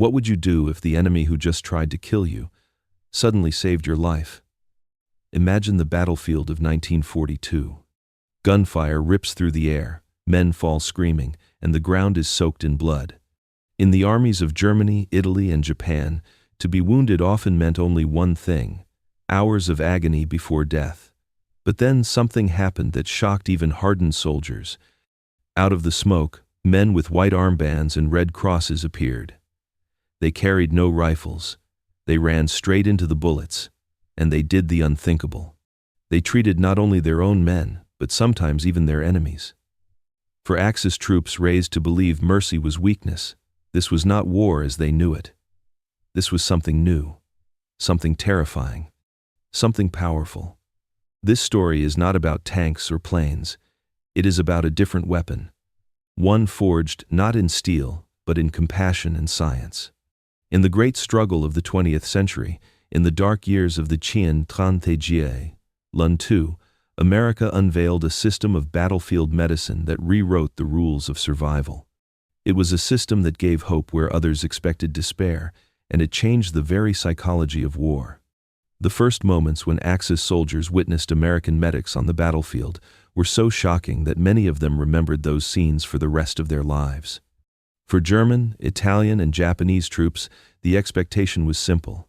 What would you do if the enemy who just tried to kill you suddenly saved your life? Imagine the battlefield of 1942. Gunfire rips through the air, men fall screaming, and the ground is soaked in blood. In the armies of Germany, Italy, and Japan, to be wounded often meant only one thing: hours of agony before death. But then something happened that shocked even hardened soldiers. Out of the smoke, men with white armbands and red crosses appeared. They carried no rifles. They ran straight into the bullets, and they did the unthinkable. They treated not only their own men, but sometimes even their enemies. For Axis troops raised to believe mercy was weakness, this was not war as they knew it. This was something new, something terrifying, something powerful. This story is not about tanks or planes. It is about a different weapon, one forged not in steel, but in compassion and science. In the great struggle of the 20th century, in the dark years of the Chien 30 Lun 2, America unveiled a system of battlefield medicine that rewrote the rules of survival. It was a system that gave hope where others expected despair, and it changed the very psychology of war. The first moments when Axis soldiers witnessed American medics on the battlefield were so shocking that many of them remembered those scenes for the rest of their lives. For German, Italian, and Japanese troops, the expectation was simple.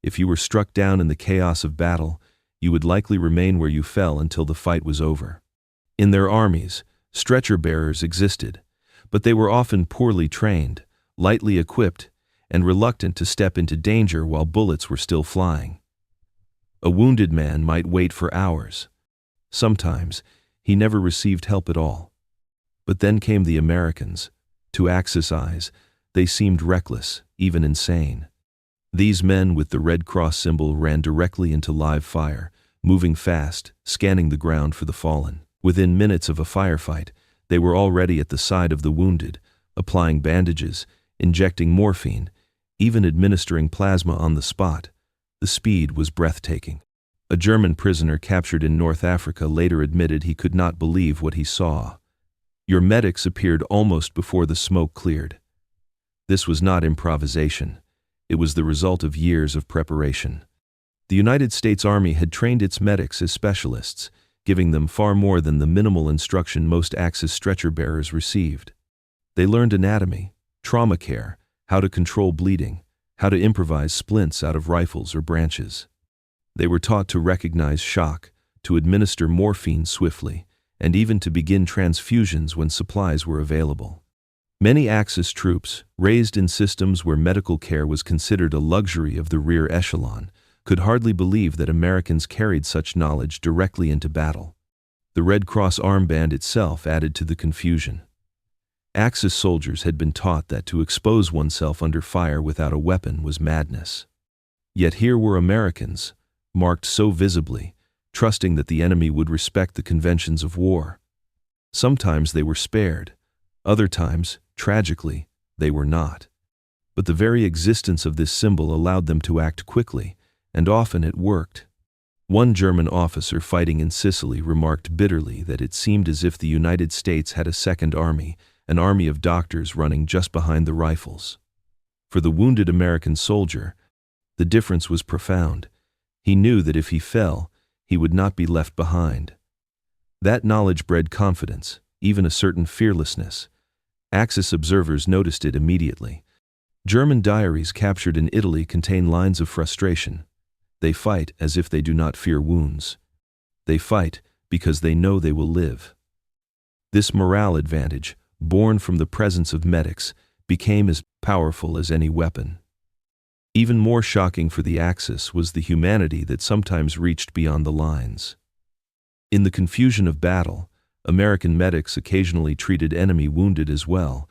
If you were struck down in the chaos of battle, you would likely remain where you fell until the fight was over. In their armies, stretcher bearers existed, but they were often poorly trained, lightly equipped, and reluctant to step into danger while bullets were still flying. A wounded man might wait for hours. Sometimes, he never received help at all. But then came the Americans. To Axis eyes, they seemed reckless, even insane. These men with the Red Cross symbol ran directly into live fire, moving fast, scanning the ground for the fallen. Within minutes of a firefight, they were already at the side of the wounded, applying bandages, injecting morphine, even administering plasma on the spot. The speed was breathtaking. A German prisoner captured in North Africa later admitted he could not believe what he saw. Your medics appeared almost before the smoke cleared. This was not improvisation. It was the result of years of preparation. The United States Army had trained its medics as specialists, giving them far more than the minimal instruction most Axis stretcher bearers received. They learned anatomy, trauma care, how to control bleeding, how to improvise splints out of rifles or branches. They were taught to recognize shock, to administer morphine swiftly, and even to begin transfusions when supplies were available. Many Axis troops, raised in systems where medical care was considered a luxury of the rear echelon, could hardly believe that Americans carried such knowledge directly into battle. The Red Cross armband itself added to the confusion. Axis soldiers had been taught that to expose oneself under fire without a weapon was madness. Yet here were Americans, marked so visibly, trusting that the enemy would respect the conventions of war. Sometimes they were spared, other times, tragically, they were not. But the very existence of this symbol allowed them to act quickly, and often it worked. One German officer fighting in Sicily remarked bitterly that it seemed as if the United States had a second army, an army of doctors running just behind the rifles. For the wounded American soldier, the difference was profound. He knew that if he fell, he would not be left behind. That knowledge bred confidence, even a certain fearlessness. Axis observers noticed it immediately. German diaries captured in Italy contain lines of frustration. They fight as if they do not fear wounds. They fight because they know they will live. This morale advantage, born from the presence of medics, became as powerful as any weapon. Even more shocking for the Axis was the humanity that sometimes reached beyond the lines. In the confusion of battle, American medics occasionally treated enemy wounded as well.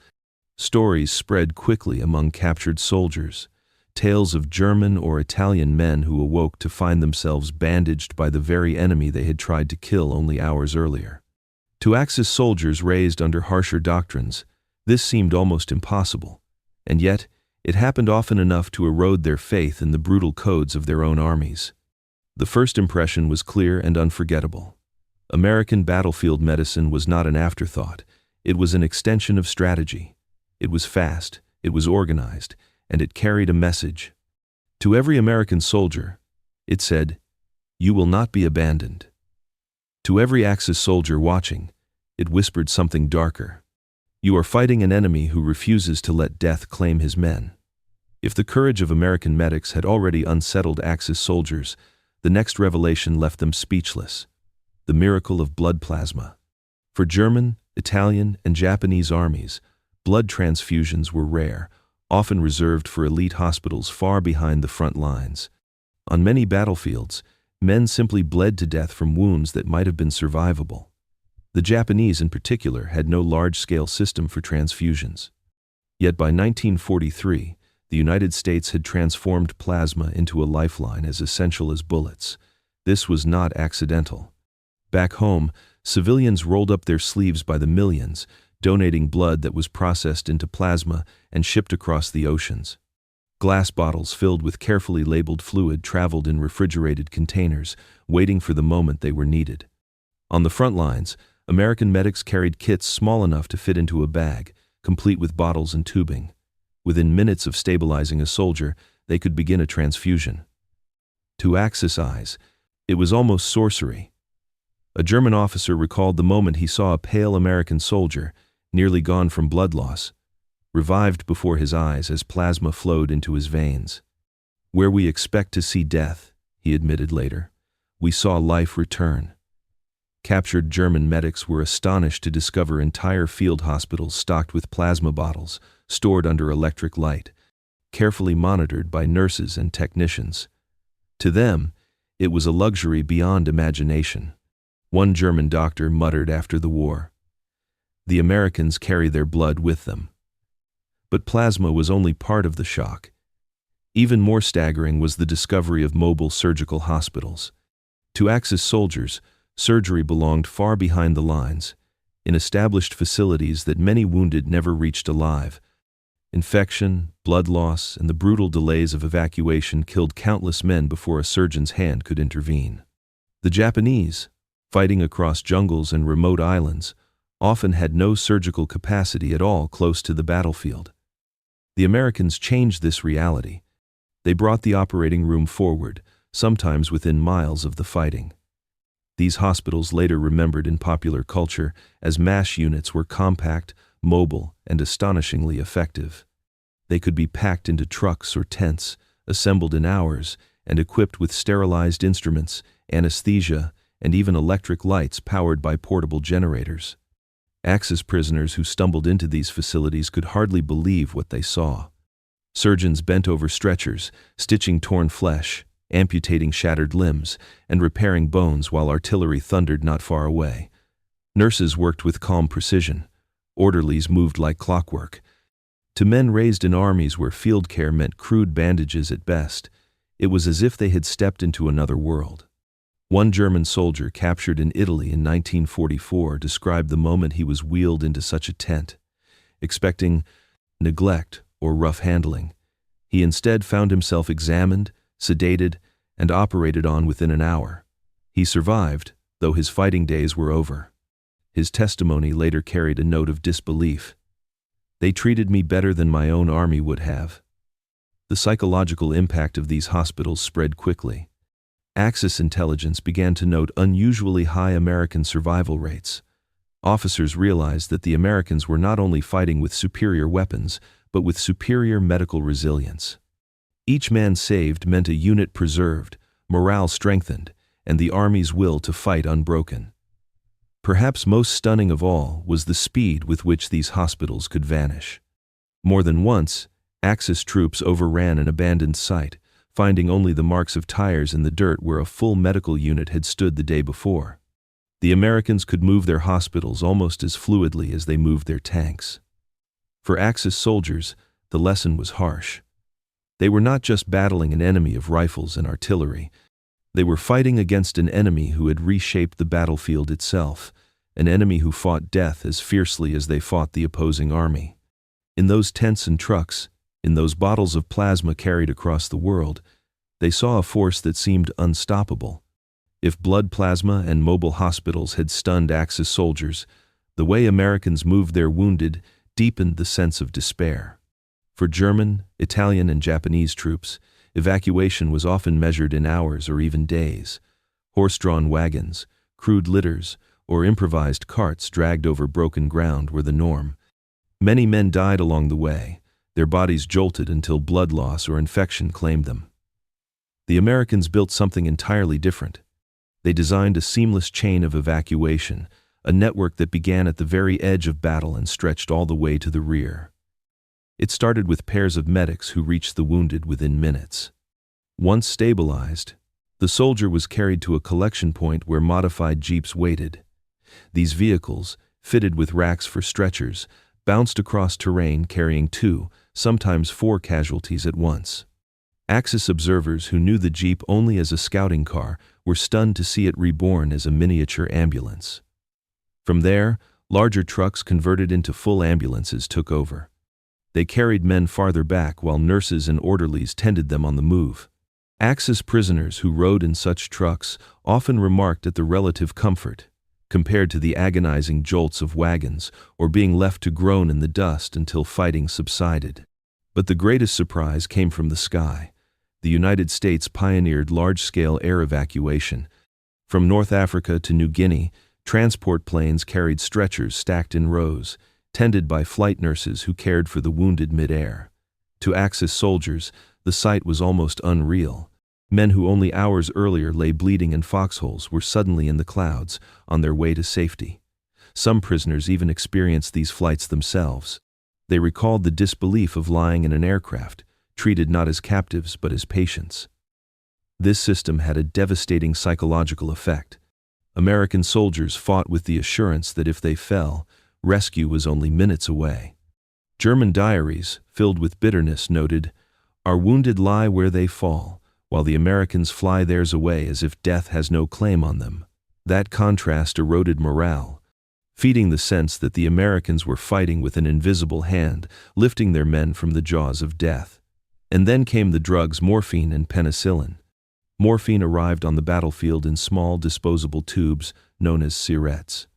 Stories spread quickly among captured soldiers, tales of German or Italian men who awoke to find themselves bandaged by the very enemy they had tried to kill only hours earlier. To Axis soldiers raised under harsher doctrines, this seemed almost impossible, and yet it happened often enough to erode their faith in the brutal codes of their own armies. The first impression was clear and unforgettable. American battlefield medicine was not an afterthought, it was an extension of strategy. It was fast, it was organized, and it carried a message. To every American soldier, it said, "You will not be abandoned." To every Axis soldier watching, it whispered something darker. "You are fighting an enemy who refuses to let death claim his men." If the courage of American medics had already unsettled Axis soldiers, the next revelation left them speechless: the miracle of blood plasma. For German, Italian, and Japanese armies, blood transfusions were rare, often reserved for elite hospitals far behind the front lines. On many battlefields, men simply bled to death from wounds that might have been survivable. The Japanese in particular had no large-scale system for transfusions. Yet by 1943, the United States had transformed plasma into a lifeline as essential as bullets. This was not accidental. Back home, civilians rolled up their sleeves by the millions, donating blood that was processed into plasma and shipped across the oceans. Glass bottles filled with carefully labeled fluid traveled in refrigerated containers, waiting for the moment they were needed. On the front lines, American medics carried kits small enough to fit into a bag, complete with bottles and tubing. Within minutes of stabilizing a soldier, they could begin a transfusion. To Axis eyes, it was almost sorcery. A German officer recalled the moment he saw a pale American soldier, nearly gone from blood loss, revived before his eyes as plasma flowed into his veins. "Where we expect to see death," he admitted later, "we saw life return." Captured German medics were astonished to discover entire field hospitals stocked with plasma bottles, stored under electric light, carefully monitored by nurses and technicians. To them, it was a luxury beyond imagination. One German doctor muttered after the war, "The Americans carry their blood with them." But plasma was only part of the shock. Even more staggering was the discovery of mobile surgical hospitals. To Axis soldiers, surgery belonged far behind the lines, in established facilities that many wounded never reached alive. Infection, blood loss, and the brutal delays of evacuation killed countless men before a surgeon's hand could intervene. The Japanese, fighting across jungles and remote islands, often had no surgical capacity at all close to the battlefield. The Americans changed this reality. They brought the operating room forward, sometimes within miles of the fighting. These hospitals, later remembered in popular culture as MASH units, were compact, mobile, and astonishingly effective. They could be packed into trucks or tents, assembled in hours, and equipped with sterilized instruments, anesthesia, and even electric lights powered by portable generators. Axis prisoners who stumbled into these facilities could hardly believe what they saw. Surgeons bent over stretchers, stitching torn flesh, amputating shattered limbs, and repairing bones while artillery thundered not far away. Nurses worked with calm precision. Orderlies moved like clockwork. To men raised in armies where field care meant crude bandages at best, it was as if they had stepped into another world. One German soldier captured in Italy in 1944 described the moment he was wheeled into such a tent. Expecting neglect or rough handling, he instead found himself examined, sedated, and operated on within an hour. He survived, though his fighting days were over. His testimony later carried a note of disbelief. "They treated me better than my own army would have." The psychological impact of these hospitals spread quickly. Axis intelligence began to note unusually high American survival rates. Officers realized that the Americans were not only fighting with superior weapons, but with superior medical resilience. Each man saved meant a unit preserved, morale strengthened, and the Army's will to fight unbroken. Perhaps most stunning of all was the speed with which these hospitals could vanish. More than once, Axis troops overran an abandoned site, finding only the marks of tires in the dirt where a full medical unit had stood the day before. The Americans could move their hospitals almost as fluidly as they moved their tanks. For Axis soldiers, the lesson was harsh. They were not just battling an enemy of rifles and artillery. They were fighting against an enemy who had reshaped the battlefield itself, an enemy who fought death as fiercely as they fought the opposing army. In those tents and trucks, in those bottles of plasma carried across the world, they saw a force that seemed unstoppable. If blood plasma and mobile hospitals had stunned Axis soldiers, the way Americans moved their wounded deepened the sense of despair. For German, Italian, and Japanese troops, evacuation was often measured in hours or even days. Horse-drawn wagons, crude litters, or improvised carts dragged over broken ground were the norm. Many men died along the way, their bodies jolted until blood loss or infection claimed them. The Americans built something entirely different. They designed a seamless chain of evacuation, a network that began at the very edge of battle and stretched all the way to the rear. It started with pairs of medics who reached the wounded within minutes. Once stabilized, the soldier was carried to a collection point where modified jeeps waited. These vehicles, fitted with racks for stretchers, bounced across terrain carrying 2, sometimes 4 casualties at once. Axis observers who knew the jeep only as a scouting car were stunned to see it reborn as a miniature ambulance. From there, larger trucks converted into full ambulances took over. They carried men farther back while nurses and orderlies tended them on the move. Axis prisoners who rode in such trucks often remarked at the relative comfort, compared to the agonizing jolts of wagons or being left to groan in the dust until fighting subsided. But the greatest surprise came from the sky. The United States pioneered large-scale air evacuation. From North Africa to New Guinea, transport planes carried stretchers stacked in rows, tended by flight nurses who cared for the wounded mid-air. To Axis soldiers, the sight was almost unreal. Men who only hours earlier lay bleeding in foxholes were suddenly in the clouds, on their way to safety. Some prisoners even experienced these flights themselves. They recalled the disbelief of lying in an aircraft, treated not as captives but as patients. This system had a devastating psychological effect. American soldiers fought with the assurance that if they fell, rescue was only minutes away. German diaries, filled with bitterness, noted, "Our wounded lie where they fall, while the Americans fly theirs away as if death has no claim on them." That contrast eroded morale, feeding the sense that the Americans were fighting with an invisible hand, lifting their men from the jaws of death. And then came the drugs morphine and penicillin. Morphine arrived on the battlefield in small disposable tubes known as syrettes.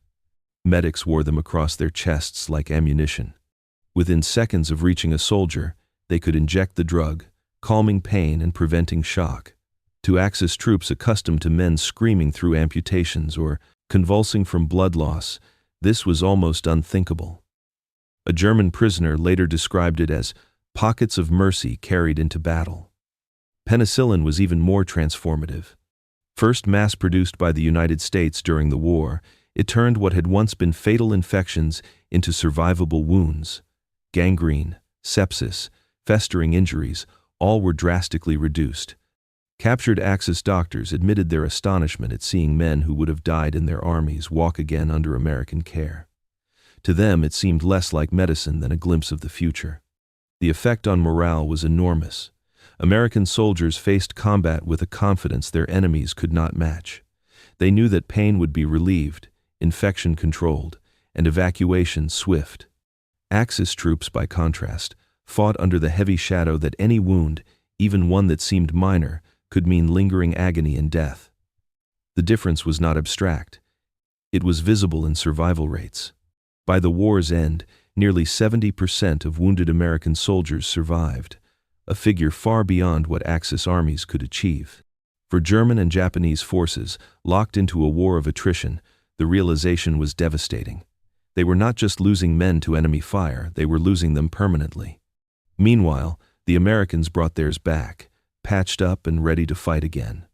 Medics wore them across their chests like ammunition. Within seconds of reaching a soldier, they could inject the drug, calming pain and preventing shock. To Axis troops accustomed to men screaming through amputations or convulsing from blood loss, this was almost unthinkable. A German prisoner later described it as pockets of mercy carried into battle. Penicillin was even more transformative. First mass-produced by the United States during the war, it turned what had once been fatal infections into survivable wounds. Gangrene, sepsis, festering injuries, all were drastically reduced. Captured Axis doctors admitted their astonishment at seeing men who would have died in their armies walk again under American care. To them, it seemed less like medicine than a glimpse of the future. The effect on morale was enormous. American soldiers faced combat with a confidence their enemies could not match. They knew that pain would be relieved, infection controlled, and evacuation swift. Axis troops, by contrast, fought under the heavy shadow that any wound, even one that seemed minor, could mean lingering agony and death. The difference was not abstract. It was visible in survival rates. By the war's end, nearly 70% of wounded American soldiers survived, a figure far beyond what Axis armies could achieve. For German and Japanese forces, locked into a war of attrition, the realization was devastating. They were not just losing men to enemy fire, they were losing them permanently. Meanwhile, the Americans brought theirs back, patched up and ready to fight again.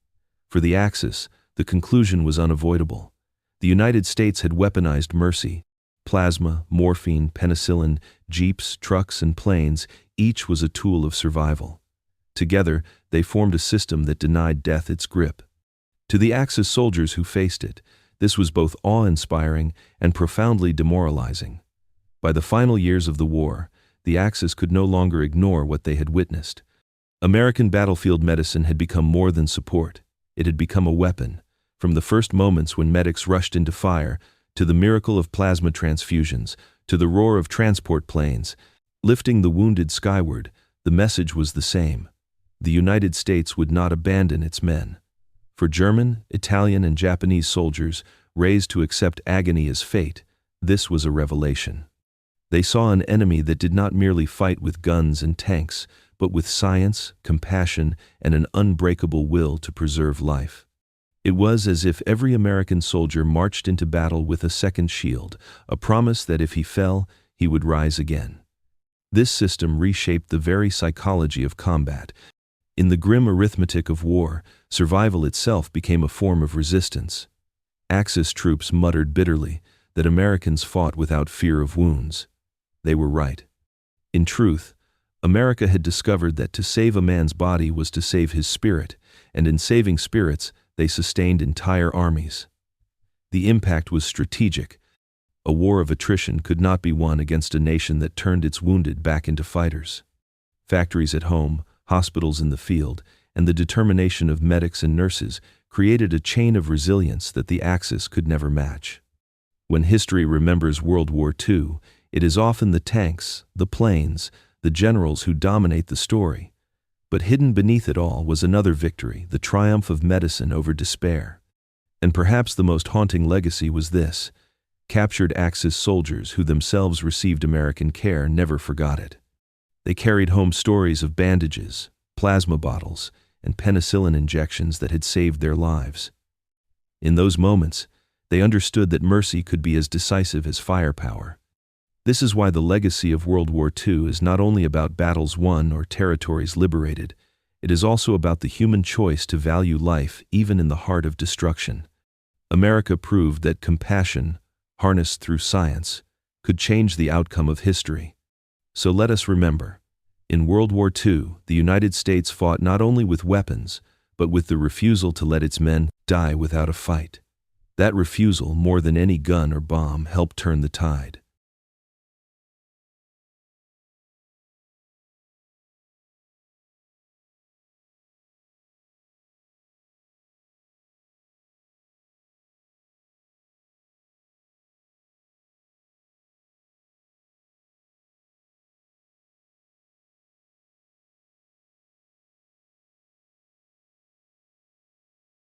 For the Axis, the conclusion was unavoidable. The United States had weaponized mercy. Plasma, morphine, penicillin, jeeps, trucks, and planes, each was a tool of survival. Together, they formed a system that denied death its grip. To the Axis soldiers who faced it, this was both awe-inspiring and profoundly demoralizing. By the final years of the war, the Axis could no longer ignore what they had witnessed. American battlefield medicine had become more than support. It had become a weapon. From the first moments when medics rushed into fire, to the miracle of plasma transfusions, to the roar of transport planes, lifting the wounded skyward, the message was the same. The United States would not abandon its men. For German, Italian, and Japanese soldiers, raised to accept agony as fate, this was a revelation. They saw an enemy that did not merely fight with guns and tanks, but with science, compassion, and an unbreakable will to preserve life. It was as if every American soldier marched into battle with a second shield, a promise that if he fell, he would rise again. This system reshaped the very psychology of combat. In the grim arithmetic of war, survival itself became a form of resistance. Axis troops muttered bitterly that Americans fought without fear of wounds. They were right. In truth, America had discovered that to save a man's body was to save his spirit, and in saving spirits, they sustained entire armies. The impact was strategic. A war of attrition could not be won against a nation that turned its wounded back into fighters. Factories at home, hospitals in the field, and the determination of medics and nurses created a chain of resilience that the Axis could never match. When history remembers World War II, it is often the tanks, the planes, the generals who dominate the story. But hidden beneath it all was another victory, the triumph of medicine over despair. And perhaps the most haunting legacy was this: captured Axis soldiers who themselves received American care never forgot it. They carried home stories of bandages, plasma bottles, and penicillin injections that had saved their lives. In those moments, they understood that mercy could be as decisive as firepower. This is why the legacy of World War II is not only about battles won or territories liberated, it is also about the human choice to value life even in the heart of destruction. America proved that compassion, harnessed through science, could change the outcome of history. So let us remember, in World War II, the United States fought not only with weapons, but with the refusal to let its men die without a fight. That refusal, more than any gun or bomb, helped turn the tide.